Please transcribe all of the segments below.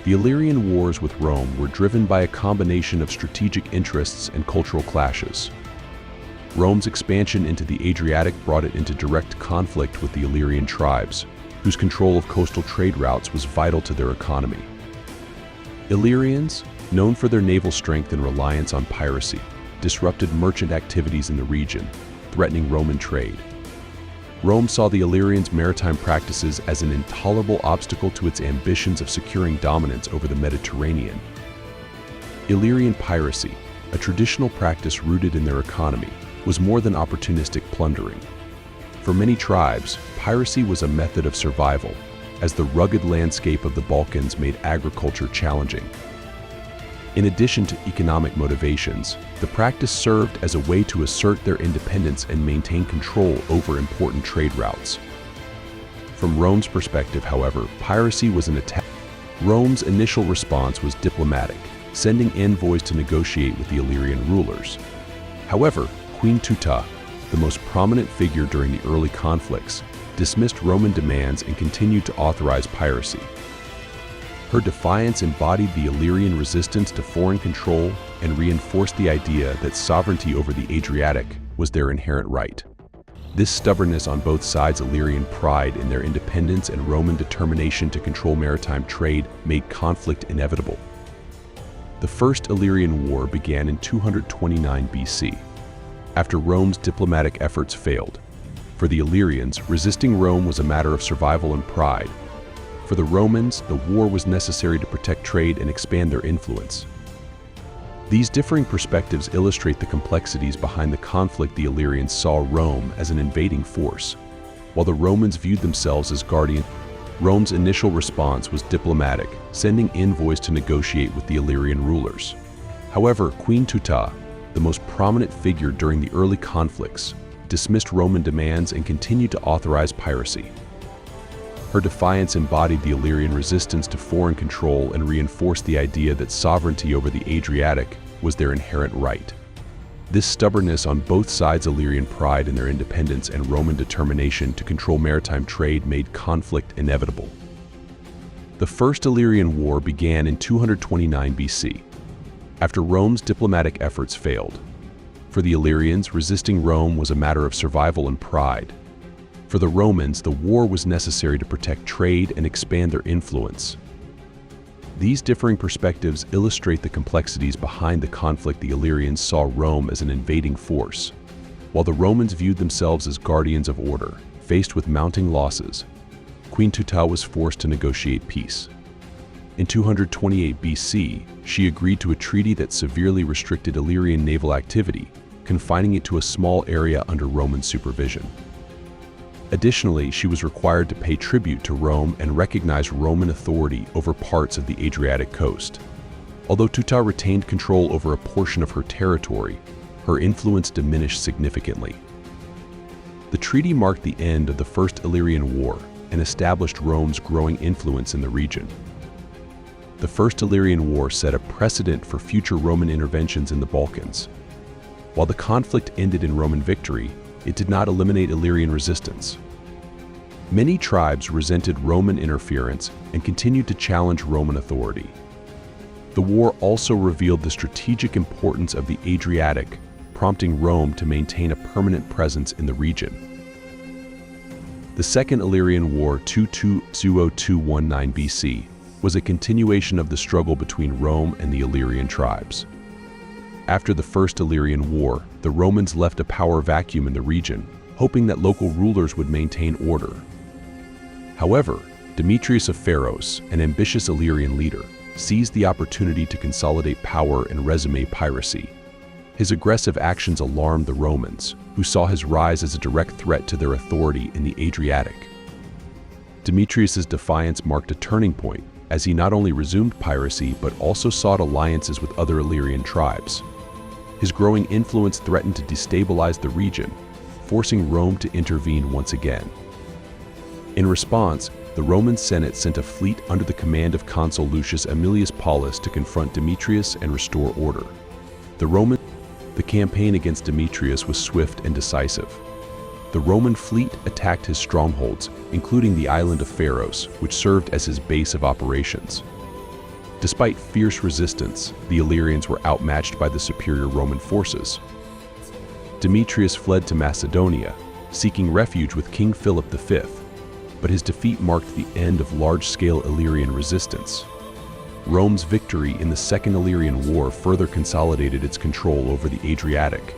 The Illyrian wars with Rome were driven by a combination of strategic interests and cultural clashes. Rome's expansion into the Adriatic brought it into direct conflict with the Illyrian tribes, whose control of coastal trade routes was vital to their economy. Illyrians, known for their naval strength and reliance on piracy, disrupted merchant activities in the region, threatening Roman trade. Rome saw the Illyrians' maritime practices as an intolerable obstacle to its ambitions of securing dominance over the Mediterranean. Illyrian piracy, a traditional practice rooted in their economy, was more than opportunistic plundering. For many tribes, piracy was a method of survival, as the rugged landscape of the Balkans made agriculture challenging. In addition to economic motivations, the practice served as a way to assert their independence and maintain control over important trade routes. From Rome's perspective, however, piracy was an attack. Rome's initial response was diplomatic, sending envoys to negotiate with the Illyrian rulers. However, Queen Teuta, the most prominent figure during the early conflicts, dismissed Roman demands and continued to authorize piracy. Her defiance embodied the Illyrian resistance to foreign control and reinforced the idea that sovereignty over the Adriatic was their inherent right. This stubbornness on both sides' Illyrian pride in their independence and Roman determination to control maritime trade made conflict inevitable. The First Illyrian War began in 229 BC, after Rome's diplomatic efforts failed. For the Illyrians, resisting Rome was a matter of survival and pride. For the Romans, the war was necessary to protect trade and expand their influence. These differing perspectives illustrate the complexities behind the conflict. The Illyrians saw Rome as an invading force, while the Romans viewed themselves as guardians. Rome's initial response was diplomatic, sending envoys to negotiate with the Illyrian rulers. However, Queen Teuta, the most prominent figure during the early conflicts, dismissed Roman demands and continued to authorize piracy. Her defiance embodied the Illyrian resistance to foreign control and reinforced the idea that sovereignty over the Adriatic was their inherent right. This stubbornness on both sides' Illyrian pride in their independence and Roman determination to control maritime trade made conflict inevitable. The First Illyrian War began in 229 BC, after Rome's diplomatic efforts failed. For the Illyrians, resisting Rome was a matter of survival and pride. For the Romans, the war was necessary to protect trade and expand their influence. These differing perspectives illustrate the complexities behind the conflict. The Illyrians saw Rome as an invading force, while the Romans viewed themselves as guardians of order. Faced with mounting losses, Queen Teuta was forced to negotiate peace. In 228 BC, she agreed to a treaty that severely restricted Illyrian naval activity, confining it to a small area under Roman supervision. Additionally, she was required to pay tribute to Rome and recognize Roman authority over parts of the Adriatic coast. Although Teuta retained control over a portion of her territory, her influence diminished significantly. The treaty marked the end of the First Illyrian War and established Rome's growing influence in the region. The First Illyrian War set a precedent for future Roman interventions in the Balkans. While the conflict ended in Roman victory, it did not eliminate Illyrian resistance. Many tribes resented Roman interference and continued to challenge Roman authority. The war also revealed the strategic importance of the Adriatic, prompting Rome to maintain a permanent presence in the region. The Second Illyrian War 220–219 BC was a continuation of the struggle between Rome and the Illyrian tribes. After the First Illyrian War, the Romans left a power vacuum in the region, hoping that local rulers would maintain order. However, Demetrius of Pharos, an ambitious Illyrian leader, seized the opportunity to consolidate power and resume piracy. His aggressive actions alarmed the Romans, who saw his rise as a direct threat to their authority in the Adriatic. Demetrius's defiance marked a turning point, as he not only resumed piracy but also sought alliances with other Illyrian tribes. His growing influence threatened to destabilize the region, forcing Rome to intervene once again. In response, the Roman Senate sent a fleet under the command of consul Lucius Aemilius Paulus to confront Demetrius and restore order. The campaign against Demetrius was swift and decisive. The Roman fleet attacked his strongholds, including the island of Pharos, which served as his base of operations. Despite fierce resistance, the Illyrians were outmatched by the superior Roman forces. Demetrius fled to Macedonia, seeking refuge with King Philip V, but his defeat marked the end of large-scale Illyrian resistance. Rome's victory in the Second Illyrian War further consolidated its control over the Adriatic.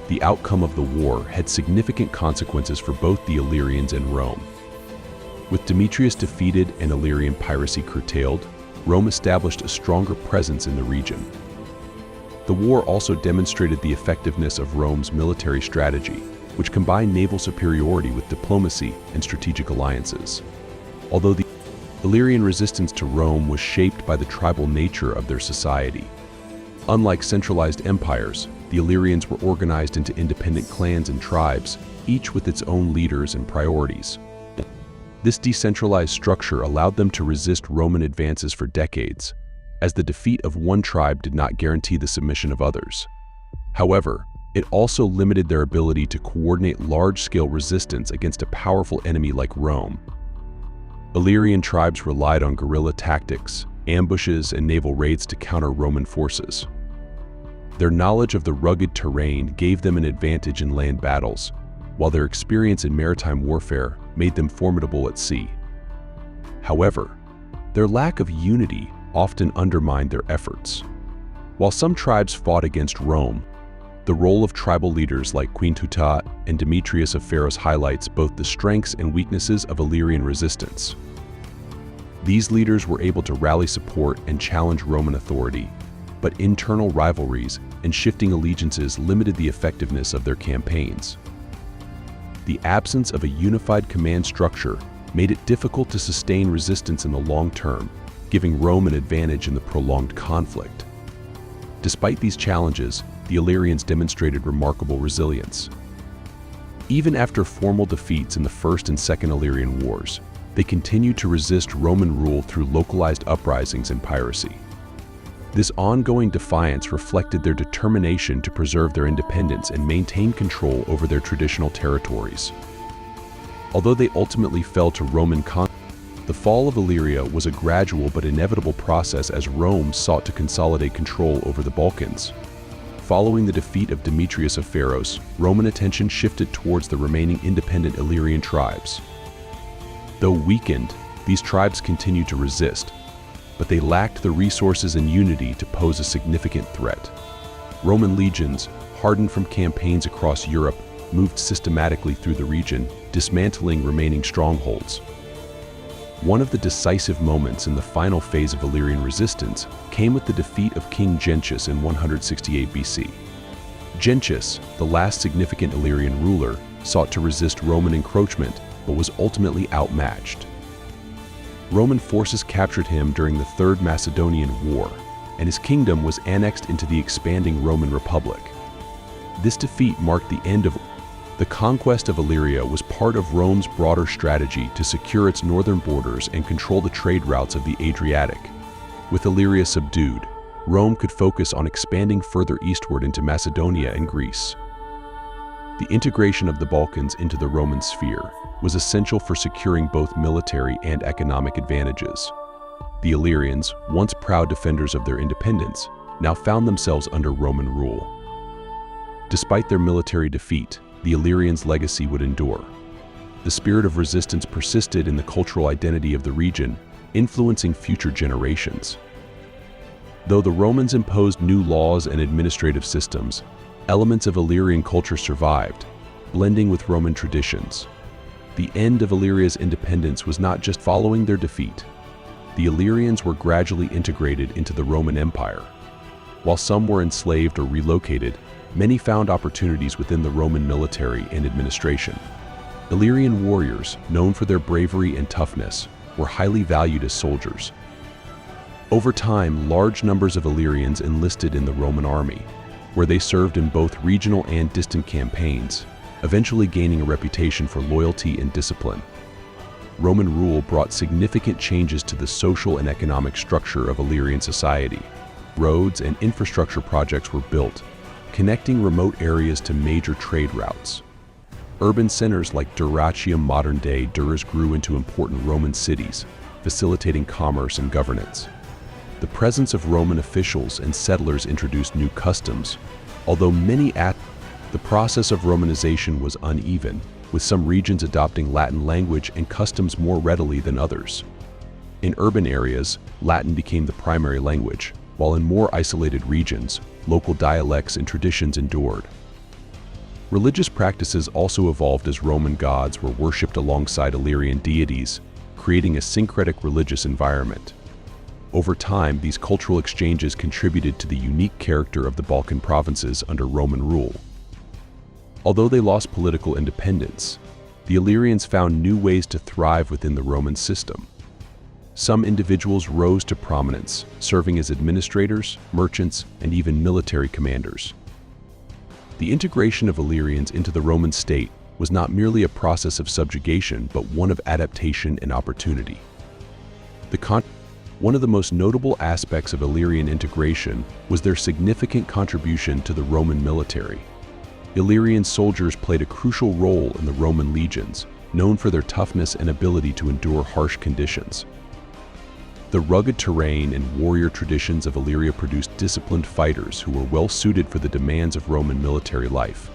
The outcome of the war had significant consequences for both the Illyrians and Rome. With Demetrius defeated and Illyrian piracy curtailed, Rome established a stronger presence in the region. The war also demonstrated the effectiveness of Rome's military strategy, which combined naval superiority with diplomacy and strategic alliances. Although the Illyrian resistance to Rome was shaped by the tribal nature of their society. Unlike centralized empires, the Illyrians were organized into independent clans and tribes, each with its own leaders and priorities. This decentralized structure allowed them to resist Roman advances for decades, as the defeat of one tribe did not guarantee the submission of others. However, it also limited their ability to coordinate large-scale resistance against a powerful enemy like Rome. Illyrian tribes relied on guerrilla tactics, ambushes, and naval raids to counter Roman forces. Their knowledge of the rugged terrain gave them an advantage in land battles, while their experience in maritime warfare made them formidable at sea. However, their lack of unity often undermined their efforts. While some tribes fought against Rome, the role of tribal leaders like Queen Teuta and Demetrius of Pharos highlights both the strengths and weaknesses of Illyrian resistance. These leaders were able to rally support and challenge Roman authority, but internal rivalries and shifting allegiances limited the effectiveness of their campaigns. The absence of a unified command structure made it difficult to sustain resistance in the long term, giving Rome an advantage in the prolonged conflict. Despite these challenges, the Illyrians demonstrated remarkable resilience. Even after formal defeats in the First and Second Illyrian Wars, they continued to resist Roman rule through localized uprisings and piracy. This ongoing defiance reflected their determination to preserve their independence and maintain control over their traditional territories. Although they ultimately fell to Roman conquest, the fall of Illyria was a gradual but inevitable process as Rome sought to consolidate control over the Balkans. Following the defeat of Demetrius of Pharos, Roman attention shifted towards the remaining independent Illyrian tribes. Though weakened, these tribes continued to resist, but they lacked the resources and unity to pose a significant threat. Roman legions, hardened from campaigns across Europe, moved systematically through the region, dismantling remaining strongholds. One of the decisive moments in the final phase of Illyrian resistance came with the defeat of King Gentius in 168 BC. Gentius, the last significant Illyrian ruler, sought to resist Roman encroachment, but was ultimately outmatched. Roman forces captured him during the Third Macedonian War, and his kingdom was annexed into the expanding Roman Republic. This defeat marked the end of the conquest of Illyria was part of Rome's broader strategy to secure its northern borders and control the trade routes of the Adriatic. With Illyria subdued, Rome could focus on expanding further eastward into Macedonia and Greece. The integration of the Balkans into the Roman sphere was essential for securing both military and economic advantages. The Illyrians, once proud defenders of their independence, now found themselves under Roman rule. Despite their military defeat, the Illyrians' legacy would endure. The spirit of resistance persisted in the cultural identity of the region, influencing future generations. Though the Romans imposed new laws and administrative systems, elements of Illyrian culture survived, blending with Roman traditions. The end of Illyria's independence was not just following their defeat. The Illyrians were gradually integrated into the Roman Empire. While some were enslaved or relocated, many found opportunities within the Roman military and administration. Illyrian warriors, known for their bravery and toughness, were highly valued as soldiers. Over time, large numbers of Illyrians enlisted in the Roman army, where they served in both regional and distant campaigns, eventually gaining a reputation for loyalty and discipline. Roman rule brought significant changes to the social and economic structure of Illyrian society. Roads and infrastructure projects were built, connecting remote areas to major trade routes. Urban centers like Dyrrhachium, modern-day Durrës, grew into important Roman cities, facilitating commerce and governance. The presence of Roman officials and settlers introduced new customs, although the process of Romanization was uneven, with some regions adopting Latin language and customs more readily than others. In urban areas, Latin became the primary language, while in more isolated regions, local dialects and traditions endured. Religious practices also evolved as Roman gods were worshipped alongside Illyrian deities, creating a syncretic religious environment. Over time, these cultural exchanges contributed to the unique character of the Balkan provinces under Roman rule. Although they lost political independence, the Illyrians found new ways to thrive within the Roman system. Some individuals rose to prominence, serving as administrators, merchants, and even military commanders. The integration of Illyrians into the Roman state was not merely a process of subjugation, but one of adaptation and opportunity. One of the most notable aspects of Illyrian integration was their significant contribution to the Roman military. Illyrian soldiers played a crucial role in the Roman legions, known for their toughness and ability to endure harsh conditions. The rugged terrain and warrior traditions of Illyria produced disciplined fighters who were well suited for the demands of Roman military life.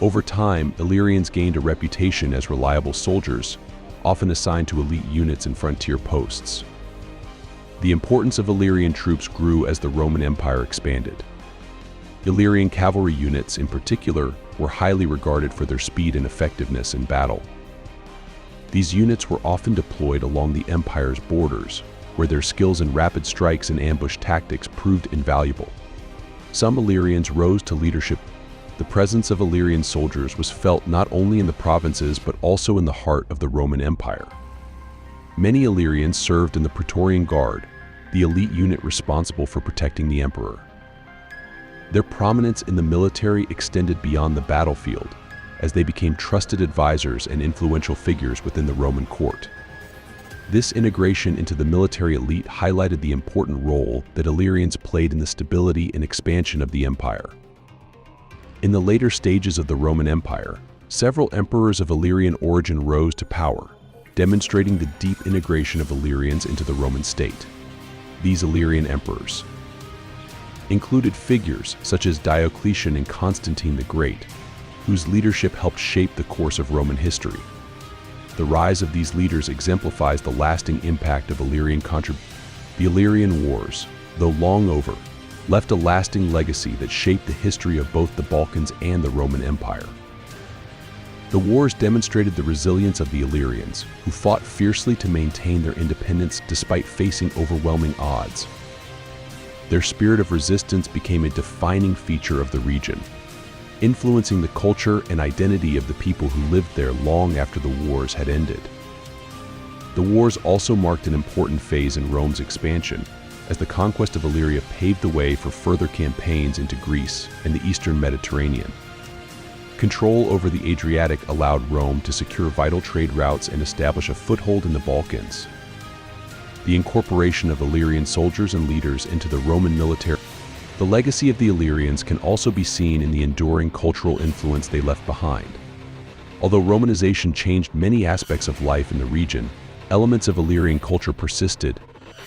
Over time, Illyrians gained a reputation as reliable soldiers, often assigned to elite units and frontier posts. The importance of Illyrian troops grew as the Roman Empire expanded. Illyrian cavalry units, in particular, were highly regarded for their speed and effectiveness in battle. These units were often deployed along the empire's borders, where their skills in rapid strikes and ambush tactics proved invaluable. Some Illyrians rose to leadership. The presence of Illyrian soldiers was felt not only in the provinces but also in the heart of the Roman Empire. Many Illyrians served in the Praetorian Guard, the elite unit responsible for protecting the emperor. Their prominence in the military extended beyond the battlefield, as they became trusted advisors and influential figures within the Roman court. This integration into the military elite highlighted the important role that Illyrians played in the stability and expansion of the empire. In the later stages of the Roman Empire, several emperors of Illyrian origin rose to power, demonstrating the deep integration of Illyrians into the Roman state. These Illyrian emperors included figures such as Diocletian and Constantine the Great, whose leadership helped shape the course of Roman history. The rise of these leaders exemplifies the lasting impact of Illyrian contribution. The Illyrian Wars, though long over, left a lasting legacy that shaped the history of both the Balkans and the Roman Empire. The wars demonstrated the resilience of the Illyrians, who fought fiercely to maintain their independence despite facing overwhelming odds. Their spirit of resistance became a defining feature of the region, influencing the culture and identity of the people who lived there long after the wars had ended. The wars also marked an important phase in Rome's expansion, as the conquest of Illyria paved the way for further campaigns into Greece and the eastern Mediterranean. Control over the Adriatic allowed Rome to secure vital trade routes and establish a foothold in the Balkans. The incorporation of Illyrian soldiers and leaders into the Roman military. The legacy of the Illyrians can also be seen in the enduring cultural influence they left behind. Although Romanization changed many aspects of life in the region, elements of Illyrian culture persisted,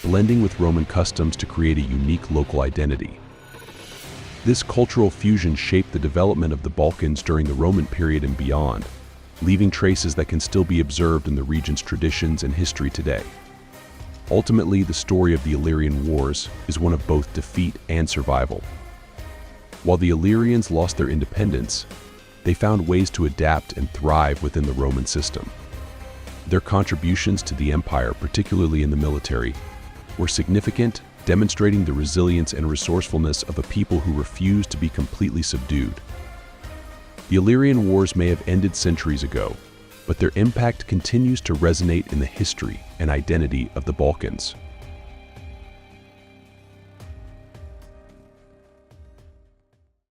blending with Roman customs to create a unique local identity. This cultural fusion shaped the development of the Balkans during the Roman period and beyond, leaving traces that can still be observed in the region's traditions and history today. Ultimately, the story of the Illyrian Wars is one of both defeat and survival. While the Illyrians lost their independence, they found ways to adapt and thrive within the Roman system. Their contributions to the empire, particularly in the military, were significant, demonstrating the resilience and resourcefulness of a people who refused to be completely subdued. The Illyrian Wars may have ended centuries ago, but their impact continues to resonate in the history and identity of the Balkans.